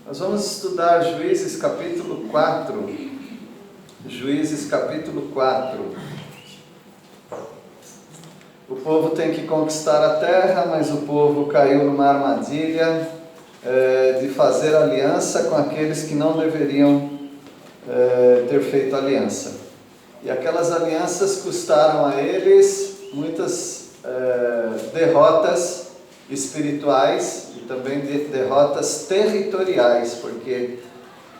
Nós vamos estudar Juízes capítulo 4. Juízes capítulo 4. O povo tem que conquistar a terra, mas o povo caiu numa armadilha de fazer aliança com aqueles que não deveriam ter feito aliança. E aquelas alianças custaram a eles muitas derrotas espirituais e também derrotas territoriais, porque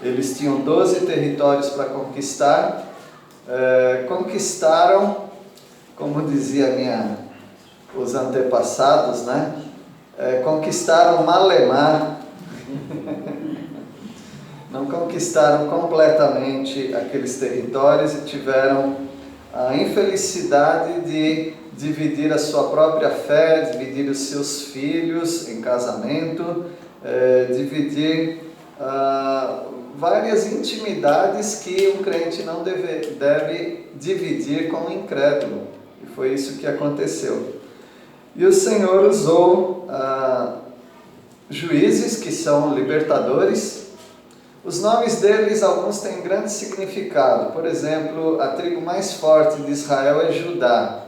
eles tinham 12 territórios para conquistar, conquistaram, como dizia os antepassados, né? Conquistaram malemar, não conquistaram completamente aqueles territórios e tiveram a infelicidade de dividir a sua própria fé, dividir os seus filhos em casamento, dividir várias intimidades que um crente não deve dividir com um incrédulo. E foi isso que aconteceu. E o Senhor usou juízes que são libertadores. Os nomes deles, alguns têm grande significado. Por exemplo, a tribo mais forte de Israel é Judá,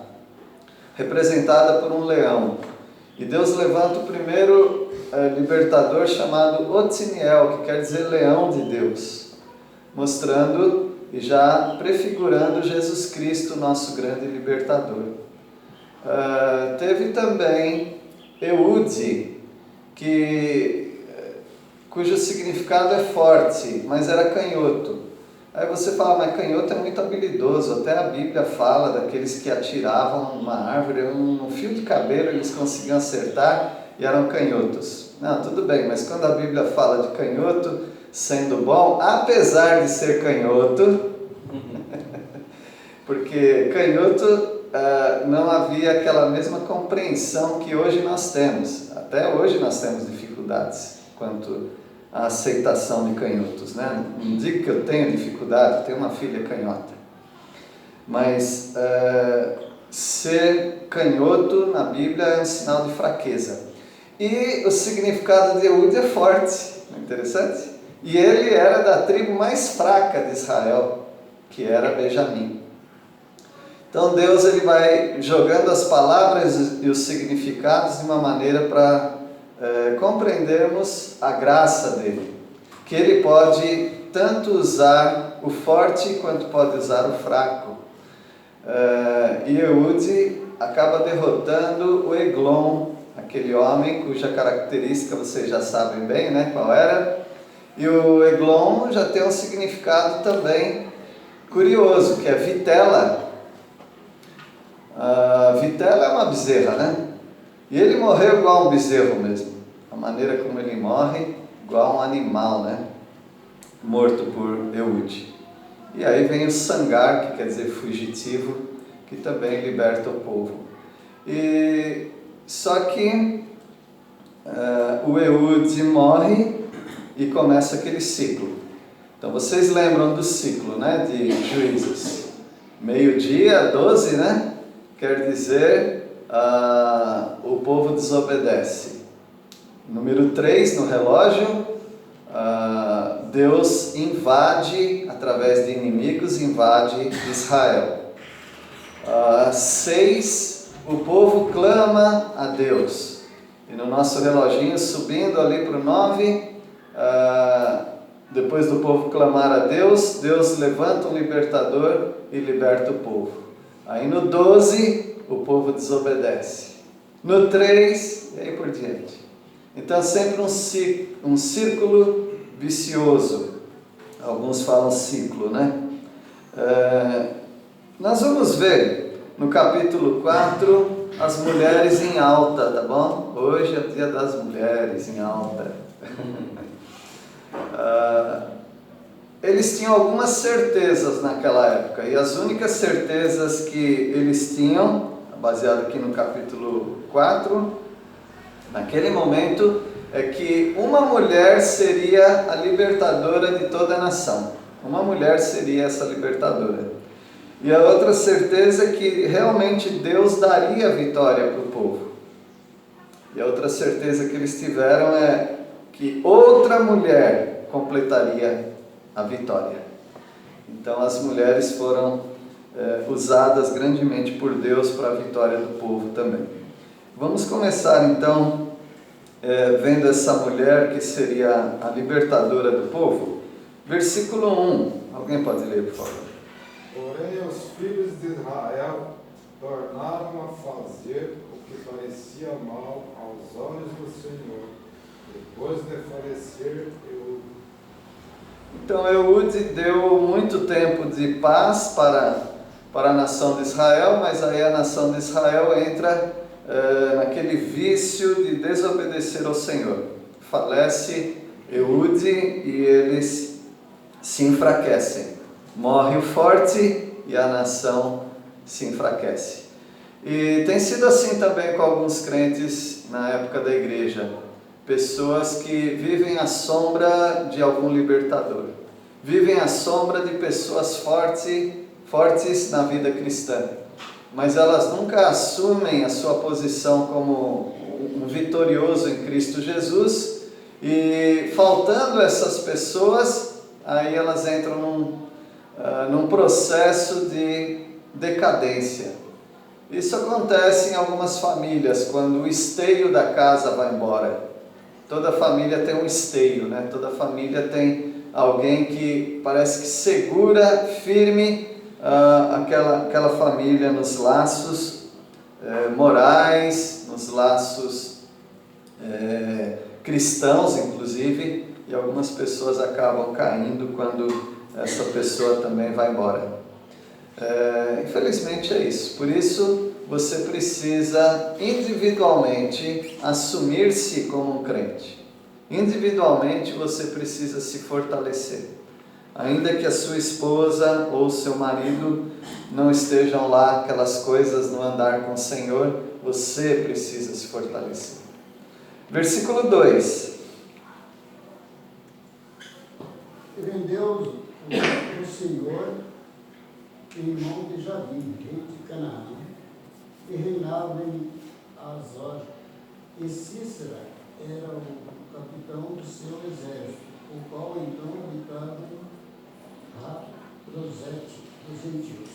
representada por um leão. E Deus levanta o primeiro libertador chamado Otiniel, que quer dizer leão de Deus, mostrando e já prefigurando Jesus Cristo, nosso grande libertador. Teve também Eude, cujo significado é forte, mas era canhoto. Aí você fala, mas canhoto é muito habilidoso, até a Bíblia fala daqueles que atiravam uma árvore, um fio de cabelo eles conseguiam acertar e eram canhotos. Não, tudo bem, mas quando a Bíblia fala de canhoto sendo bom, apesar de ser canhoto, porque canhoto não havia aquela mesma compreensão que hoje nós temos. Até hoje nós temos dificuldades quanto a aceitação de canhotos, né? Não digo que eu tenho dificuldade, eu tenho uma filha canhota, mas ser canhoto na Bíblia é um sinal de fraqueza. E o significado de Eude é forte, não é interessante? E ele era da tribo mais fraca de Israel, que era Benjamim. Então Deus ele vai jogando as palavras e os significados de uma maneira para compreendermos a graça dele, que ele pode tanto usar o forte quanto pode usar o fraco. E Eude acaba derrotando o Eglon, aquele homem cuja característica vocês já sabem bem, né, qual era. E o Eglon já tem um significado também curioso, que é vitela. Vitela é uma bezerra, né? E ele morreu igual um bezerro mesmo. A maneira como ele morre, igual um animal, né? Morto por Eude. E aí vem o Sangar, que quer dizer fugitivo, que também liberta o povo. Só que o Eude morre e começa aquele ciclo. Então vocês lembram do ciclo, né? De Juízes. Meio-dia, 12, né? Quer dizer... o povo desobedece. Número 3 no relógio, Deus invade, através de inimigos, invade Israel. 6, o povo clama a Deus. E no nosso reloginho, subindo ali para o 9, depois do povo clamar a Deus, Deus levanta um libertador e liberta o povo. Aí no 12, o povo desobedece. No 3, e aí por diante. Então sempre um círculo vicioso. Alguns falam ciclo, né? Nós vamos ver no capítulo 4 as mulheres em alta, tá bom? Hoje é o dia das mulheres em alta. Eles tinham algumas certezas naquela época, e as únicas certezas que eles tinham, baseado aqui no capítulo 4, naquele momento, é que uma mulher seria a libertadora de toda a nação. Uma mulher seria essa libertadora. E a outra certeza é que realmente Deus daria a vitória para o povo. E a outra certeza que eles tiveram é que que outra mulher completaria a vitória. Então as mulheres foram usadas grandemente por Deus para a vitória do povo também. Vamos começar então vendo essa mulher que seria a libertadora do povo. Versículo 1, alguém pode ler, por favor? Porém, os filhos de Israel tornaram a fazer o que parecia mal aos olhos do Senhor, depois de falecer Eude. Então Eude deu muito tempo de paz para a nação de Israel, mas aí a nação de Israel entra naquele vício de desobedecer ao Senhor. Falece Eude e eles se enfraquecem. Morre o forte e a nação se enfraquece. E tem sido assim também com alguns crentes na época da igreja. Pessoas que vivem à sombra de algum libertador. Vivem à sombra de pessoas fortes na vida cristã. Mas elas nunca assumem a sua posição como um vitorioso em Cristo Jesus. E faltando essas pessoas, aí elas entram num processo de decadência. Isso acontece em algumas famílias, quando o esteio da casa vai embora. Toda família tem um esteio, né? Toda família tem alguém que parece que segura firme aquela família nos laços morais, nos laços cristãos, inclusive, e algumas pessoas acabam caindo quando essa pessoa também vai embora. Infelizmente é isso. Por isso, você precisa individualmente assumir-se como um crente. Individualmente você precisa se fortalecer. Ainda que a sua esposa ou seu marido não estejam lá, aquelas coisas no andar com o Senhor, você precisa se fortalecer. Versículo 2. Vendeu o Senhor em mão de Jabim, rei de Canaã, e reinava em Azor. E Cícera era o capitão do seu exército, o qual então habitava em Raprosete dos gentios.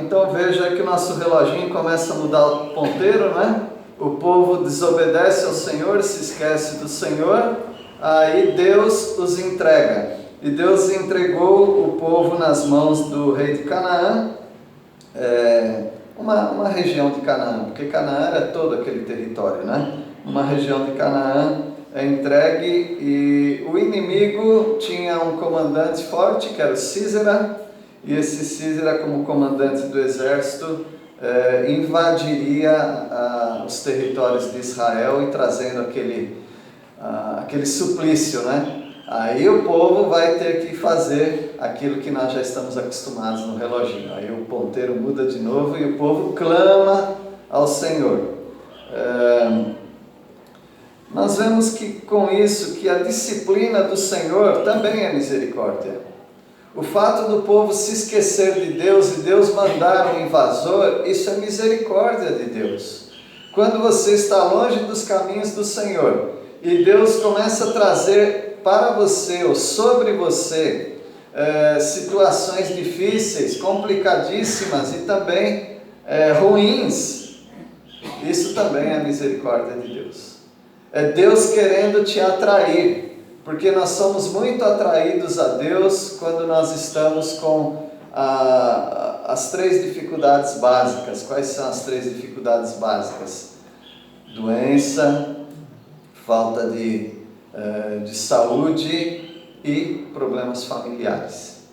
Então veja que o nosso reloginho começa a mudar o ponteiro, né? O povo desobedece ao Senhor, se esquece do Senhor, aí Deus os entrega. E Deus entregou o povo nas mãos do rei de Canaã, uma região de Canaã, porque Canaã era todo aquele território, né? Uma região de Canaã é entregue e o inimigo tinha um comandante forte, que era o Císera, e esse Císera, como comandante do exército, invadiria os territórios de Israel e trazendo aquele suplício, né? Aí o povo vai ter que fazer aquilo que nós já estamos acostumados no reloginho. Aí o ponteiro muda de novo e o povo clama ao Senhor. Nós vemos que com isso, que a disciplina do Senhor também é misericórdia. O fato do povo se esquecer de Deus e Deus mandar um invasor, isso é misericórdia de Deus. Quando você está longe dos caminhos do Senhor e Deus começa a trazer para você ou sobre você situações difíceis, complicadíssimas e também ruins, isso também é misericórdia de Deus. É Deus querendo te atrair, porque nós somos muito atraídos a Deus quando nós estamos com as 3 dificuldades básicas. Quais são as 3 dificuldades básicas? Doença, falta de saúde e problemas familiares.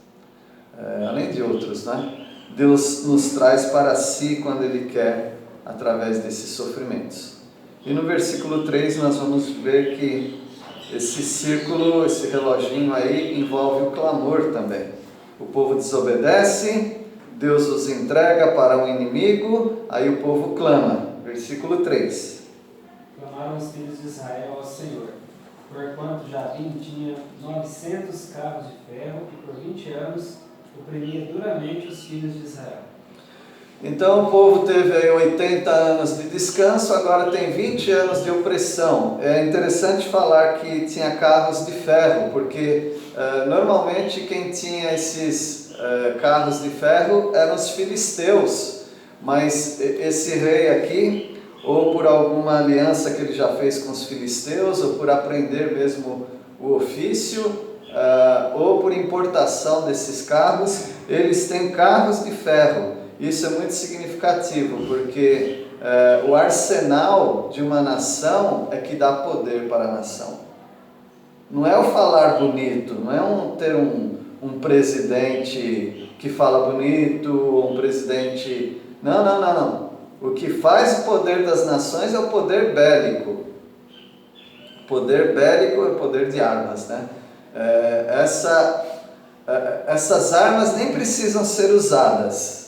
Além de outros, né? Deus nos traz para si quando Ele quer, através desses sofrimentos. E no versículo 3 nós vamos ver que esse círculo, esse reloginho aí, envolve o clamor também. O povo desobedece, Deus os entrega para o inimigo, aí o povo clama. Versículo 3. Clamaram os filhos de Israel ao Senhor, porquanto Jabim tinha 900 carros de ferro e por 20 anos oprimia duramente os filhos de Israel. Então o povo teve aí 80 anos de descanso, agora tem 20 anos de opressão. É interessante falar que tinha carros de ferro, porque normalmente quem tinha esses carros de ferro eram os filisteus, mas esse rei aqui, ou por alguma aliança que ele já fez com os filisteus, ou por aprender mesmo o ofício, ou por importação desses carros, eles têm carros de ferro. Isso é muito significativo, porque o arsenal de uma nação é que dá poder para a nação. Não é o falar bonito, não é ter um presidente que fala bonito, ou um presidente... Não. O que faz o poder das nações é o poder bélico. O poder bélico é o poder de armas, né? Essas armas nem precisam ser usadas.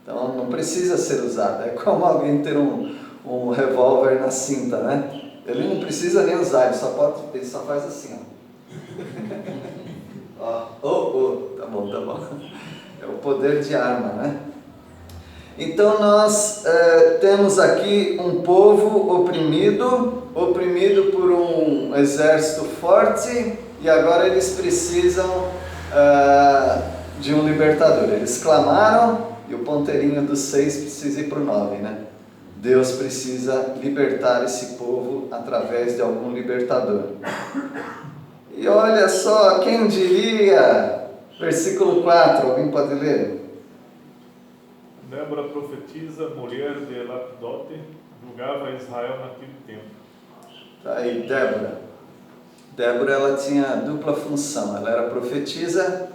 Então não precisa ser usada. É como alguém ter um revólver na cinta, né? Ele não precisa nem usar, ele só faz assim, ó. Tá bom. É o poder de arma, né? Então nós temos aqui um povo oprimido por um exército forte, e agora eles precisam de um libertador. Eles clamaram, e o ponteirinho do 6 precisa ir para o 9, né? Deus precisa libertar esse povo através de algum libertador. E olha só, quem diria? Versículo 4, alguém pode ler? Débora profetiza, mulher de Lapidote, julgava Israel naquele tempo. Tá aí, Débora. Débora, ela tinha dupla função. Ela era profetisa.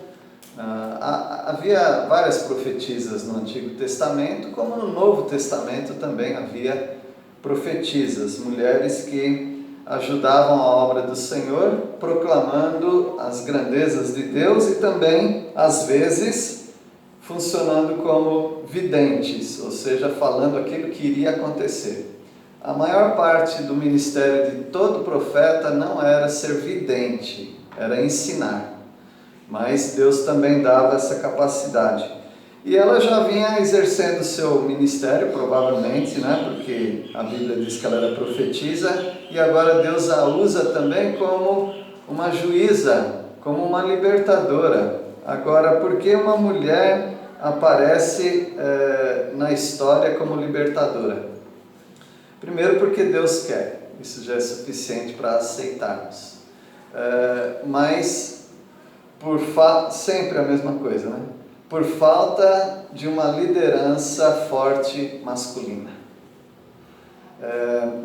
Havia várias profetisas no Antigo Testamento, como no Novo Testamento também havia profetisas, mulheres que ajudavam a obra do Senhor, proclamando as grandezas de Deus e também, às vezes, funcionando como videntes, ou seja, falando aquilo que iria acontecer. A maior parte do ministério de todo profeta não era ser vidente, era ensinar. Mas Deus também dava essa capacidade. E ela já vinha exercendo seu ministério, provavelmente, né? Porque a Bíblia diz que ela era profetisa, e agora Deus a usa também como uma juíza, como uma libertadora. Agora, por que uma mulher aparece na história como libertadora? Primeiro, porque Deus quer. Isso já é suficiente para aceitarmos. Mas sempre a mesma coisa, né? Por falta de uma liderança forte masculina.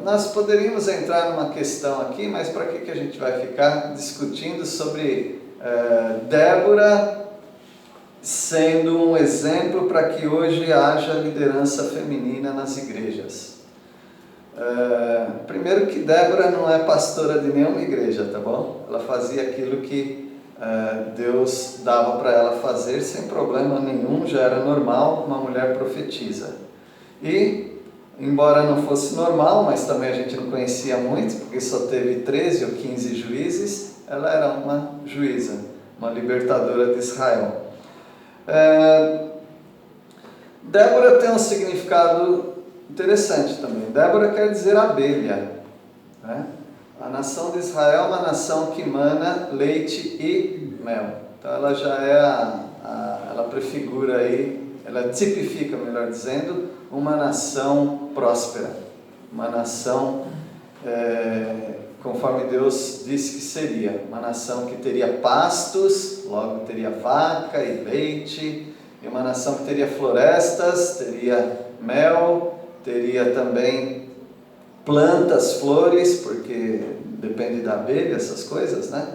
Nós poderíamos entrar numa questão aqui, mas para que a gente vai ficar discutindo sobre Débora sendo um exemplo para que hoje haja liderança feminina nas igrejas? Primeiro que Débora não é pastora de nenhuma igreja, tá bom? Ela fazia aquilo que Deus dava para ela fazer sem problema nenhum, já era normal uma mulher profetiza. E, embora não fosse normal, mas também a gente não conhecia muito, porque só teve 13 ou 15 juízes, ela era uma juíza, uma libertadora de Israel. Débora tem um significado interessante também. Débora quer dizer abelha, né? A nação de Israel é uma nação que mana leite e mel. Então ela já ela prefigura aí, ela tipifica, melhor dizendo, uma nação próspera. Uma nação, conforme Deus disse que seria. Uma nação que teria pastos, logo teria vaca e leite. E uma nação que teria florestas, teria mel, teria também plantas, flores, porque depende da abelha, essas coisas, né?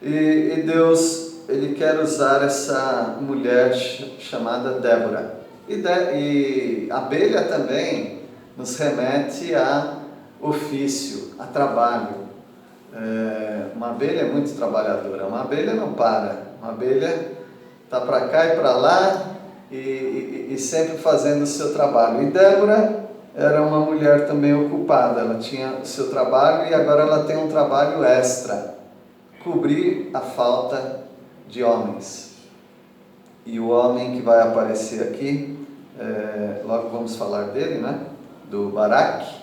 E Deus, Ele quer usar essa mulher chamada Débora. E abelha também nos remete a ofício, a trabalho. Uma abelha é muito trabalhadora, uma abelha não para, uma abelha está para cá e para lá e sempre fazendo o seu trabalho. E Débora era uma mulher também ocupada, ela tinha o seu trabalho e agora ela tem um trabalho extra, cobrir a falta de homens. E o homem que vai aparecer aqui logo vamos falar dele, né? Do Baraque.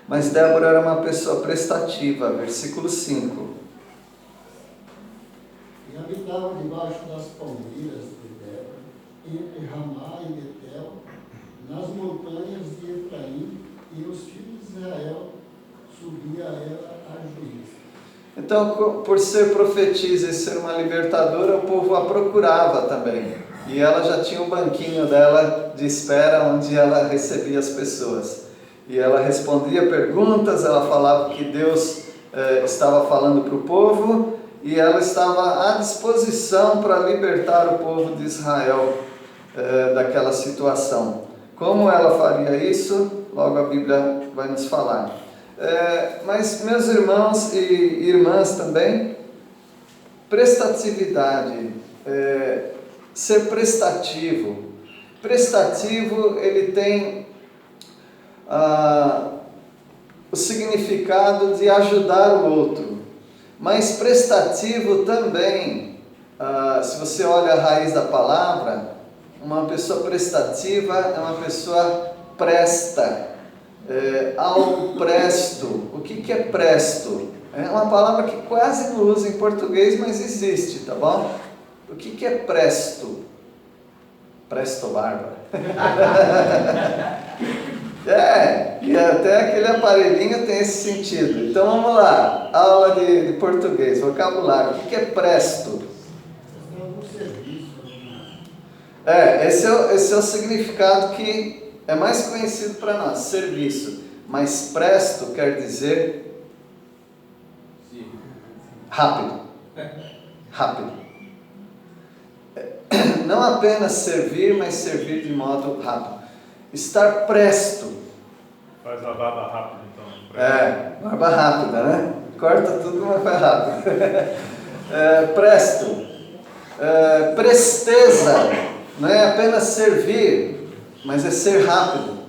Mas Débora era uma pessoa prestativa, versículo 5. E habitava debaixo das palmeiras de Débora, entre Ramá e Betel, nas montanhas de Efraim, e os filhos de Israel subiam a ela a juízo. Então, por ser profetisa e ser uma libertadora, o povo a procurava também. E ela já tinha um banquinho dela de espera, onde ela recebia as pessoas. E ela respondia perguntas, ela falava que Deus estava falando para o povo, e ela estava à disposição para libertar o povo de Israel daquela situação. Como ela faria isso? Logo a Bíblia vai nos falar. Mas, meus irmãos e irmãs também, prestatividade, ser prestativo. Prestativo, ele tem o significado de ajudar o outro. Mas prestativo também, se você olha a raiz da palavra, uma pessoa prestativa é uma pessoa presta. Ao presto. O que é presto? É uma palavra que quase não usa em português, mas existe, tá bom? O que é presto? Presto Bárbara. E até aquele aparelhinho tem esse sentido. Então vamos lá, aula de português, vocabulário. O que é presto? Esse é o significado que é mais conhecido para nós, serviço. Mas presto quer dizer rápido. Rápido. Não apenas servir, mas servir de modo rápido. Estar presto. Faz a barba rápida, então. Barba rápida, né? Corta tudo, mas faz rápido. Presto. Presteza. Não é apenas servir, mas é ser rápido.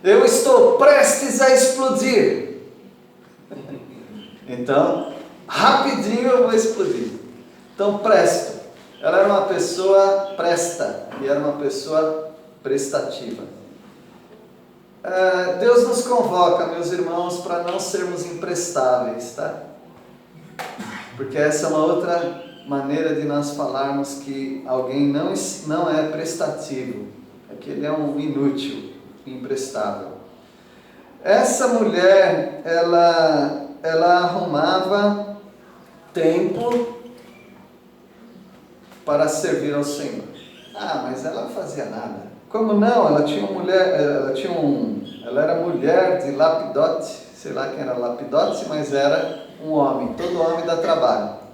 Eu estou prestes a explodir. Então, rapidinho eu vou explodir. Então, presto. Ela era uma pessoa presta e era uma pessoa prestativa. Deus nos convoca, meus irmãos, para não sermos imprestáveis, tá? Porque essa é uma outra maneira de nós falarmos que alguém não é prestativo, é que ele é um inútil, imprestável. Essa mulher, ela arrumava tempo para servir ao Senhor. Mas ela não fazia nada. Como não? Ela era mulher de Lapidote, sei lá quem era Lapidote, mas era um homem, todo homem dá trabalho.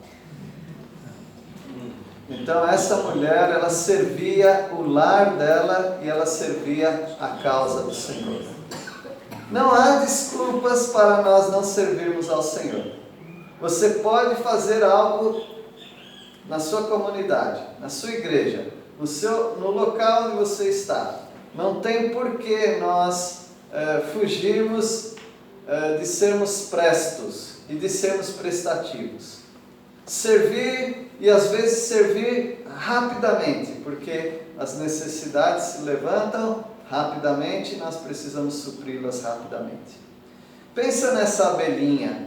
Então essa mulher, ela servia o lar dela e ela servia a causa do Senhor. Não há desculpas para nós não servirmos ao Senhor. Você pode fazer algo na sua comunidade, na sua igreja, no local onde você está. Não tem por que nós fugirmos de sermos prestos e de sermos prestativos. Servir, e às vezes servir rapidamente, porque as necessidades se levantam rapidamente e nós precisamos supri-las rapidamente. Pensa nessa abelhinha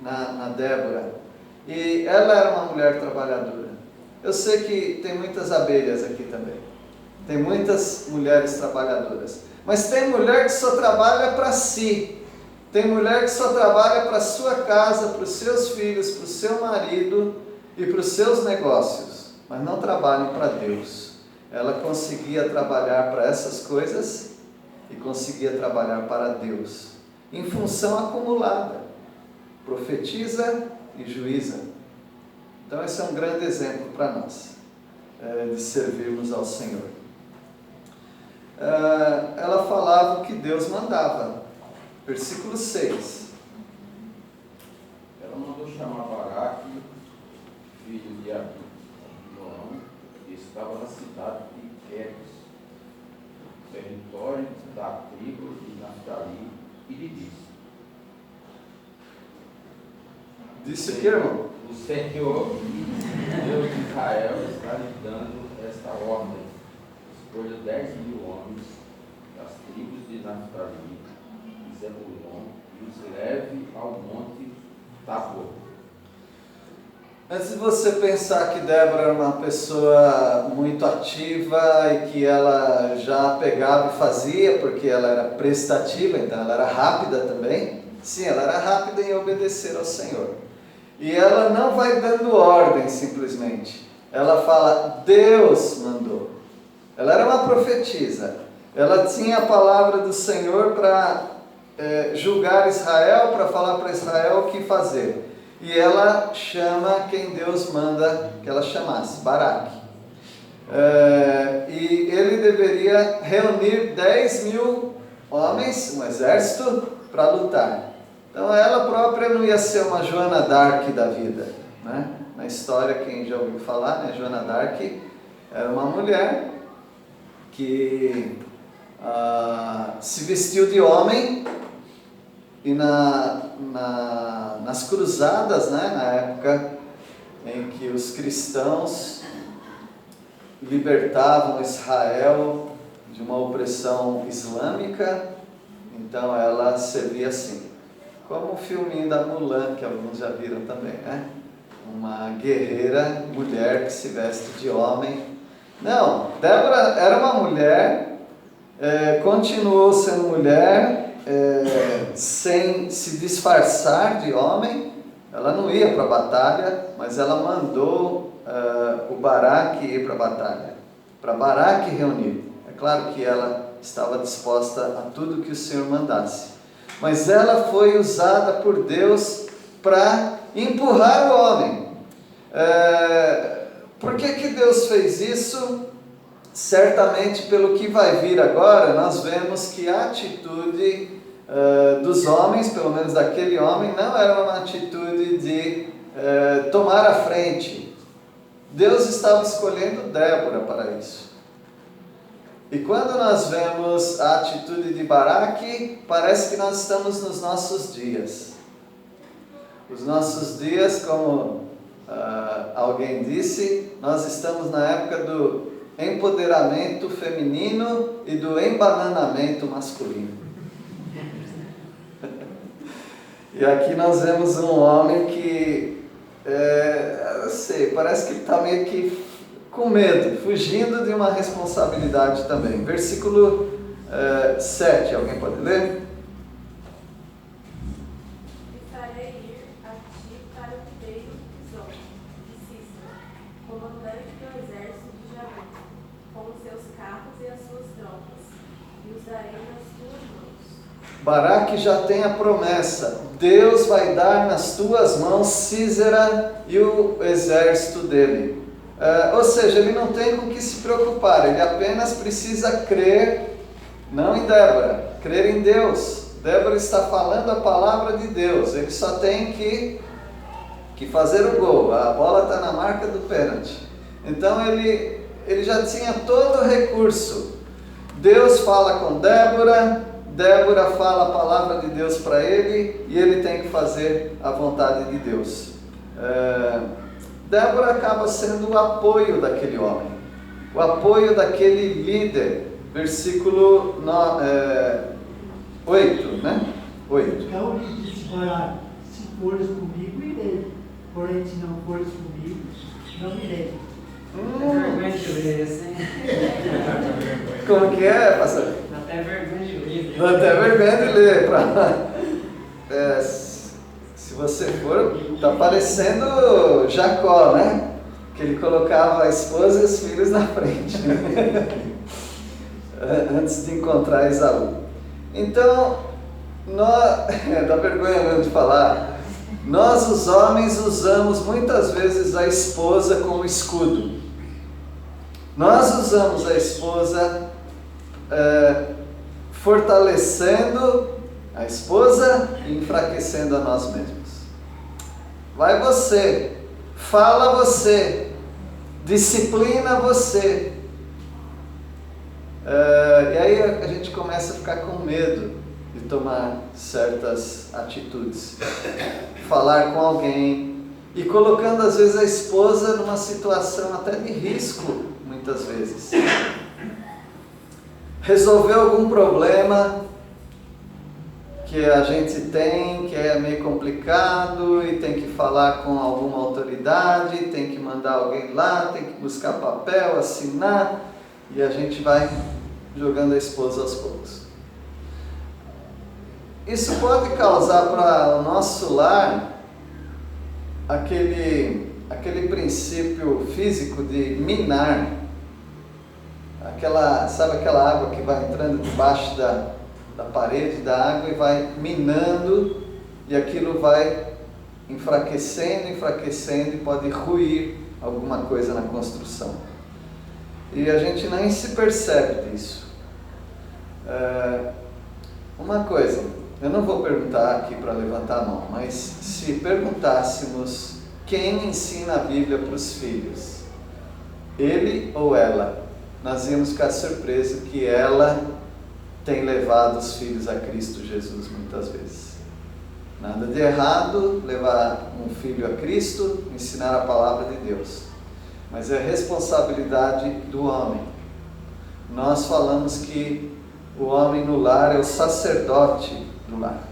na Débora, e ela era uma mulher trabalhadora. Eu sei que tem muitas abelhas aqui também, tem muitas mulheres trabalhadoras, mas tem mulher que só trabalha para si. Tem mulher que só trabalha para a sua casa, para os seus filhos, para o seu marido e para os seus negócios, mas não trabalham para Deus. Ela conseguia trabalhar para essas coisas e conseguia trabalhar para Deus, em função acumulada, profetiza e juíza. Então esse é um grande exemplo para nós, de servirmos ao Senhor. Ela falava o que Deus mandava. Versículo 6. Ela mandou chamar Baraque, filho de Abinoão, que estava na cidade de Quedes, território da tribo de Naftali, e lhe disse: Disse o que, irmão? O Senhor, Deus de Israel, está lhe dando esta esta ordem: escolha 10.000 homens das tribos de Naftali e Zebulon e os leve ao monte Tabor. Antes de você pensar que Débora era uma pessoa muito ativa e que ela já pegava e fazia, porque ela era prestativa, então ela era rápida também. Sim, ela era rápida em obedecer ao Senhor. E ela não vai dando ordem simplesmente. Ela fala, Deus mandou. Ela era uma profetisa. Ela tinha a palavra do Senhor para julgar Israel, para falar para Israel o que fazer. E ela chama quem Deus manda que ela chamasse, Baraque. E ele deveria reunir 10.000 homens, um exército, para lutar. Então ela própria não ia ser uma Joana d'Arc da vida, né? Na história, quem já ouviu falar, né? Joana d'Arc era uma mulher que se vestiu de homem e nas cruzadas, né? Na época em que os cristãos libertavam Israel de uma opressão islâmica, então ela servia assim. Como o filminho da Mulan, que alguns já viram também, né? Uma guerreira mulher que se veste de homem. Não, Débora era uma mulher, continuou sendo mulher, sem se disfarçar de homem. Ela não ia para a batalha, mas ela mandou o Baraque ir para a batalha, para Baraque reunir. É claro que ela estava disposta a tudo que o Senhor mandasse. Mas ela foi usada por Deus para empurrar o homem. Por que Deus fez isso? Certamente pelo que vai vir agora, nós vemos que a atitude dos homens, pelo menos daquele homem, não era uma atitude de tomar a frente. Deus estava escolhendo Débora para isso. E quando nós vemos a atitude de Baraque, parece que nós estamos nos nossos dias. Os nossos dias, como alguém disse, nós estamos na época do empoderamento feminino e do embananamento masculino. E aqui nós vemos um homem que, eu sei, parece que ele está meio que com medo, fugindo de uma responsabilidade também. Versículo 7, alguém pode ler? E farei ir a ti para o ribeiro Pison, de Cícera, comandante do exército de Jabim, com os seus carros e as suas tropas, e os darei nas tuas mãos. Baraque já tem a promessa, Deus vai dar nas tuas mãos Císera e o exército dele. Ou seja, ele não tem com que se preocupar, ele apenas precisa crer, não em Débora, crer em Deus. Débora está falando a palavra de Deus, ele só tem que fazer o gol, a bola está na marca do pênalti. Então ele já tinha todo o recurso. Deus fala com Débora, Débora fala a palavra de Deus para ele e ele tem que fazer a vontade de Deus. Débora acaba sendo o apoio daquele homem, o apoio daquele líder. Versículo 8, né? 8. Então lhe disse Baraque: se fores comigo, irei, porém se não fores comigo, não irei. Vergonha de ler, assim. Como que é, pastor? Dá até vergonha de ler. Dá até vergonha de ler. Se você for, está parecendo Jacó, né? Que ele colocava a esposa e os filhos na frente, antes de encontrar Esaú. Então, dá vergonha mesmo de falar, nós os homens usamos muitas vezes a esposa como escudo. Nós usamos a esposa fortalecendo a esposa e enfraquecendo a nós mesmos. Vai você, fala você, disciplina você. E aí a gente começa a ficar com medo de tomar certas atitudes, falar com alguém e colocando às vezes a esposa numa situação até de risco, muitas muitas vezes. Resolver algum problema que a gente tem, que é meio complicado e tem que falar com alguma autoridade, tem que mandar alguém lá, tem que buscar papel, assinar, e a gente vai jogando a esposa aos poucos. Isso pode causar para o nosso lar aquele princípio físico de minar, sabe aquela água que vai entrando debaixo da parede da água e vai minando, e aquilo vai enfraquecendo e pode ruir alguma coisa na construção. E a gente nem se percebe disso. Uma coisa, eu não vou perguntar aqui para levantar a mão, mas se perguntássemos quem ensina a Bíblia para os filhos, ele ou ela, nós íamos ficar surpresos que ela tem levado os filhos a Cristo Jesus muitas vezes. Nada de errado levar um filho a Cristo, ensinar a palavra de Deus, mas é responsabilidade do homem. Nós falamos que o homem no lar é o sacerdote do lar.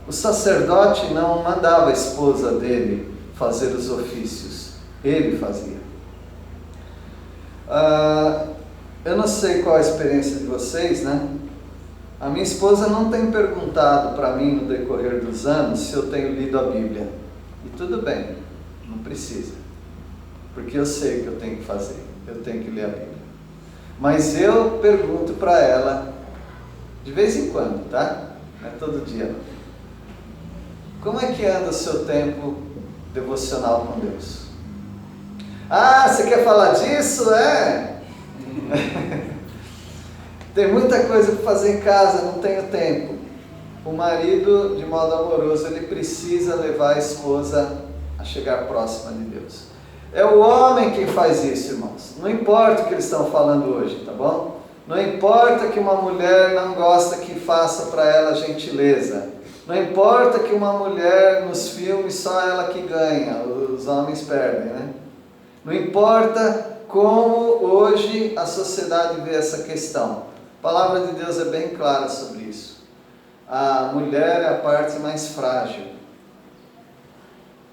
O sacerdote não mandava a esposa dele fazer os ofícios, ele fazia. Eu não sei qual a experiência de vocês, né? A minha esposa não tem perguntado para mim no decorrer dos anos se eu tenho lido a Bíblia. E tudo bem, não precisa. Porque eu sei o que eu tenho que fazer, eu tenho que ler a Bíblia. Mas eu pergunto para ela, de vez em quando, tá? Não é todo dia. Como é que anda o seu tempo devocional com Deus? Ah, você quer falar disso? Tem muita coisa para fazer em casa, não tenho tempo. O marido, de modo amoroso, ele precisa levar a esposa a chegar próxima de Deus. É o homem quem faz isso, irmãos. Não importa o que eles estão falando hoje, tá bom? Não importa que uma mulher não gosta que faça para ela gentileza. Não importa que uma mulher nos filmes só ela que ganha, os homens perdem, né? Não importa como hoje a sociedade vê essa questão. A palavra de Deus é bem clara sobre isso. A mulher é a parte mais frágil.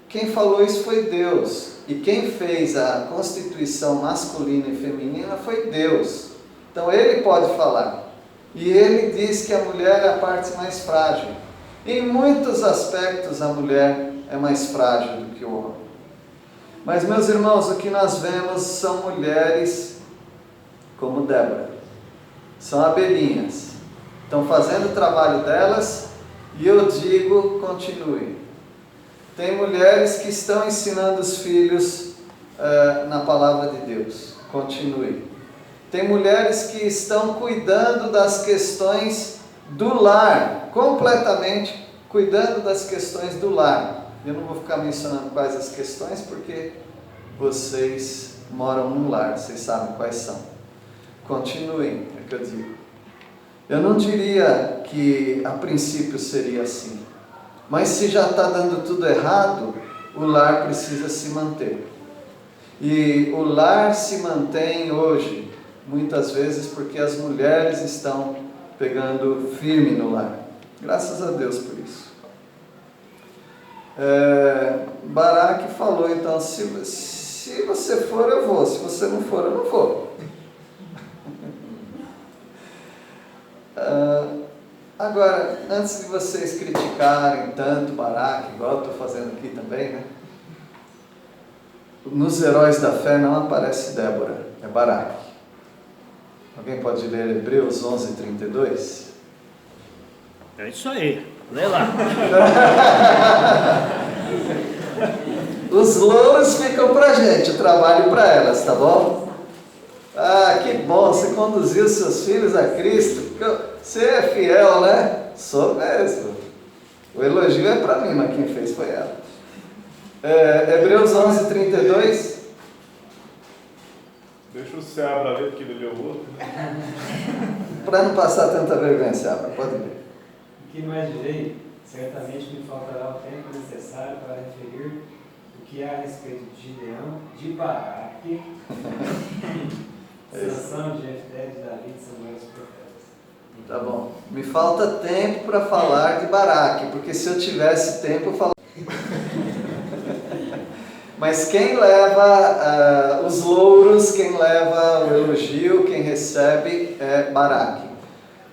Quem falou isso foi Deus. E quem fez a constituição masculina e feminina foi Deus. Então Ele pode falar. E Ele diz que a mulher é a parte mais frágil. Em muitos aspectos a mulher é mais frágil do que o homem. Mas, meus irmãos, o que nós vemos são mulheres como Débora. São abelhinhas. Estão fazendo o trabalho delas e eu digo, continue. Tem mulheres que estão ensinando os filhos na palavra de Deus. Continue. Tem mulheres que estão cuidando das questões do lar, completamente cuidando das questões do lar. Eu não vou ficar mencionando quais as questões, porque vocês moram num lar, vocês sabem quais são. Continuem, é o que eu digo. Eu não diria que a princípio seria assim, mas se já está dando tudo errado, o lar precisa se manter. E o lar se mantém hoje, muitas vezes porque as mulheres estão pegando firme no lar. Graças a Deus por isso. Baraque falou, então, se você for, eu vou. Se você não for, eu não vou. Agora, antes de vocês criticarem tanto Baraque, igual eu estou fazendo aqui também, né? Nos Heróis da Fé não aparece Débora, é Baraque. Alguém pode ler Hebreus 11:32? É isso aí, lê lá. Os louros ficam pra gente, o trabalho para elas, tá bom? Ah, que bom, você conduziu seus filhos a Cristo. Você é fiel, né? Sou mesmo. O elogio é para mim, mas quem fez foi ela. Hebreus 11:32. Deixa o Seabra ver que ele leu o outro. Para não passar tanta vergonha, Seabra, pode ler. O que mais direi? Certamente me faltará o tempo necessário para referir o que há a respeito de Gideão, de Baraque, Sansão, Jefté, de Davi, de Samuel, os profetas. Tá bom. Me falta tempo para falar de Baraque, porque se eu tivesse tempo eu falava. Mas quem leva os louros, quem leva o elogio, quem recebe é Baraque.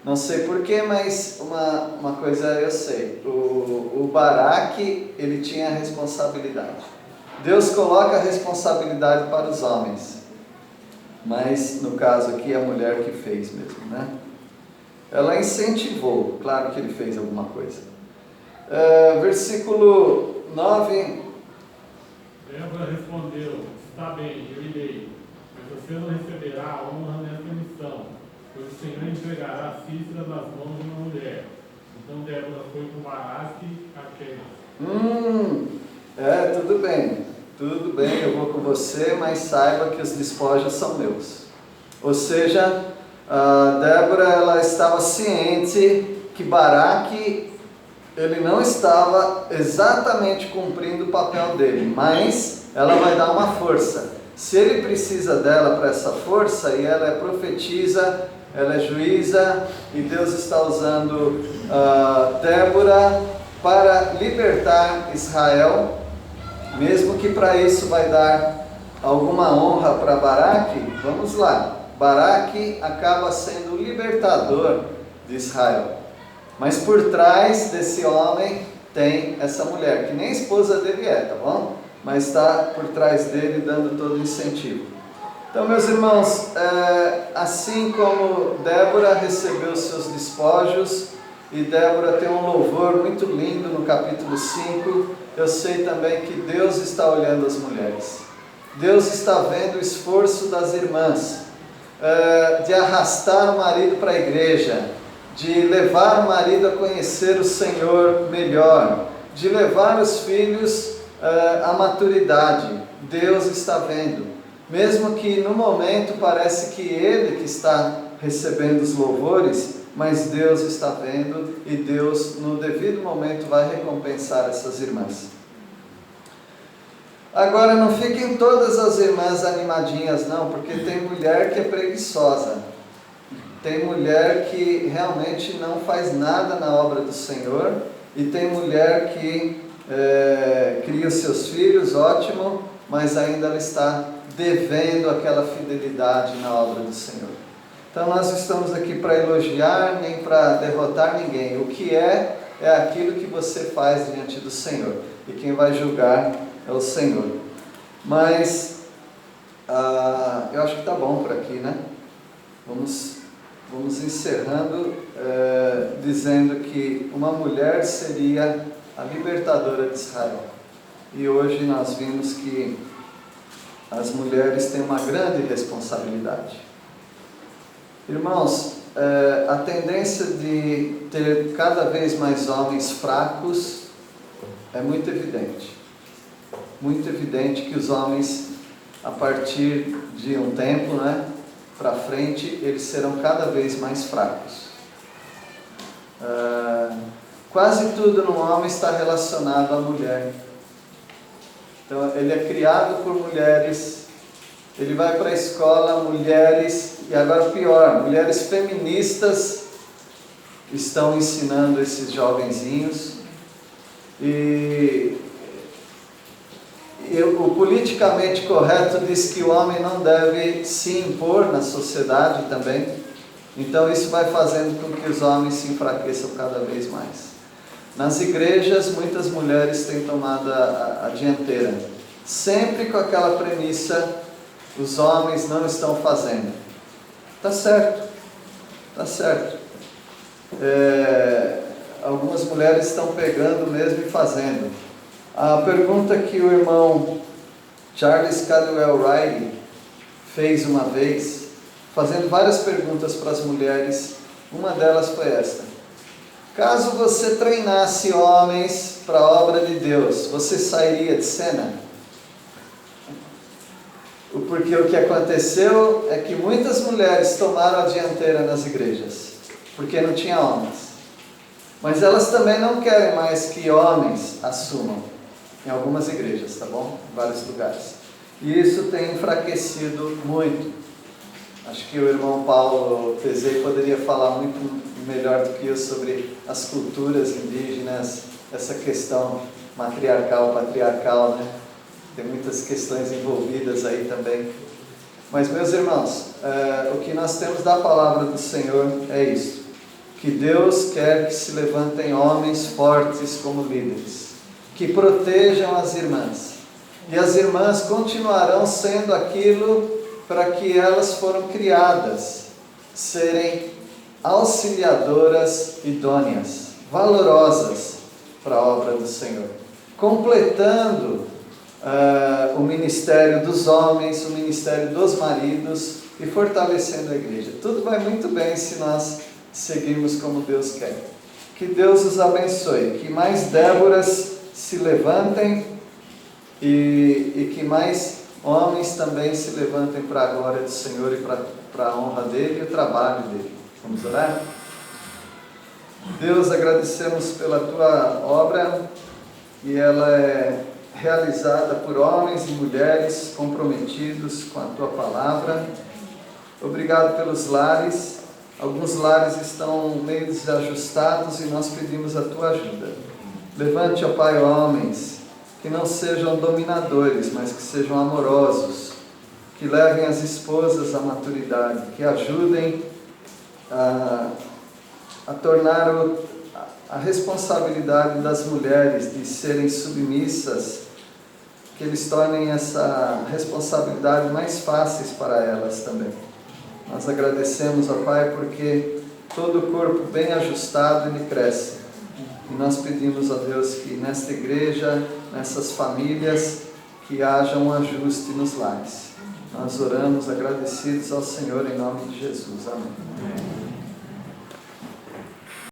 Não sei porquê, mas uma coisa eu sei. O Baraque, ele tinha a responsabilidade. Deus coloca a responsabilidade para os homens. Mas, no caso aqui, é a mulher que fez mesmo, né? Ela incentivou, claro que ele fez alguma coisa. Versículo 9. Débora respondeu: está bem, eu irei, mas você não receberá a honra nessa missão, pois o Senhor entregará Sísera nas mãos de uma mulher. Então Débora foi com Baraque a Quedes. Tudo bem, eu vou com você, mas saiba que os despojos são meus. Ou seja, Débora, ela estava ciente que Baraque, ele não estava exatamente cumprindo o papel dele, mas ela vai dar uma força. Se ele precisa dela para essa força, e ela é profetisa, ela é juíza, e Deus está usando Débora para libertar Israel, mesmo que para isso vai dar alguma honra para Baraque. Vamos lá, Baraque acaba sendo o libertador de Israel. Mas por trás desse homem tem essa mulher, que nem esposa dele é, tá bom? Mas está por trás dele dando todo o incentivo. Então, meus irmãos, assim como Débora recebeu seus despojos, e Débora tem um louvor muito lindo no capítulo 5, eu sei também que Deus está olhando as mulheres. Deus está vendo o esforço das irmãs, de arrastar o marido para a igreja, de levar o marido a conhecer o Senhor melhor, de levar os filhos à maturidade. Deus está vendo, mesmo que no momento parece que ele que está recebendo os louvores, mas Deus está vendo, e Deus no devido momento vai recompensar essas irmãs. Agora, não fiquem todas as irmãs animadinhas não, porque tem mulher que é preguiçosa. Tem mulher que realmente não faz nada na obra do Senhor, e tem mulher que cria os seus filhos, ótimo, mas ainda ela está devendo aquela fidelidade na obra do Senhor. Então nós estamos aqui para elogiar, nem para derrotar ninguém. O que é aquilo que você faz diante do Senhor, e quem vai julgar é o Senhor. Mas eu acho que está bom por aqui, né? Vamos encerrando dizendo que uma mulher seria a libertadora de Israel. E hoje nós vimos que as mulheres têm uma grande responsabilidade. Irmãos, a tendência de ter cada vez mais homens fracos é muito evidente. Muito evidente que os homens, a partir de um tempo, né, para frente, eles serão cada vez mais fracos. Quase tudo no homem está relacionado à mulher. Então, ele é criado por mulheres, ele vai para a escola, mulheres, e agora pior, mulheres feministas estão ensinando esses jovenzinhos, e o politicamente correto diz que o homem não deve se impor na sociedade também. Então isso vai fazendo com que os homens se enfraqueçam cada vez mais. Nas igrejas, muitas mulheres têm tomado a dianteira, sempre com aquela premissa: os homens não estão fazendo. Tá certo, tá certo. Algumas mulheres estão pegando mesmo e fazendo. A pergunta que o irmão Charles Cadwell Riley fez uma vez, fazendo várias perguntas para as mulheres, uma delas foi esta: caso você treinasse homens para a obra de Deus, você sairia de cena? Porque o que aconteceu é que muitas mulheres tomaram a dianteira nas igrejas, porque não tinha homens. Mas elas também não querem mais que homens assumam, em algumas igrejas, tá bom? Em vários lugares. E isso tem enfraquecido muito. Acho que o irmão Paulo Tezei poderia falar muito melhor do que eu sobre as culturas indígenas, essa questão matriarcal, patriarcal, né? Tem muitas questões envolvidas aí também. Mas, meus irmãos, o que nós temos da palavra do Senhor é isso: que Deus quer que se levantem homens fortes como líderes, que protejam as irmãs, e as irmãs continuarão sendo aquilo para que elas foram criadas, serem auxiliadoras idôneas, valorosas para a obra do Senhor, completando o ministério dos homens, o ministério dos maridos e fortalecendo a igreja. Tudo vai muito bem se nós seguirmos como Deus quer. Que Deus os abençoe, que mais Déboras se levantem e que mais homens também se levantem para a glória do Senhor e para a honra dele e o trabalho dele. Vamos orar? Deus, agradecemos pela tua obra, e ela é realizada por homens e mulheres comprometidos com a tua palavra. Obrigado pelos lares. Alguns lares estão meio desajustados e nós pedimos a tua ajuda. Levante, ó Pai, homens que não sejam dominadores, mas que sejam amorosos, que levem as esposas à maturidade, que ajudem a tornar a responsabilidade das mulheres de serem submissas, que eles tornem essa responsabilidade mais fáceis para elas também. Nós agradecemos, ó Pai, porque todo o corpo bem ajustado ele cresce. E nós pedimos a Deus que nesta igreja, nessas famílias, que haja um ajuste nos lares. Nós oramos agradecidos ao Senhor em nome de Jesus. Amém.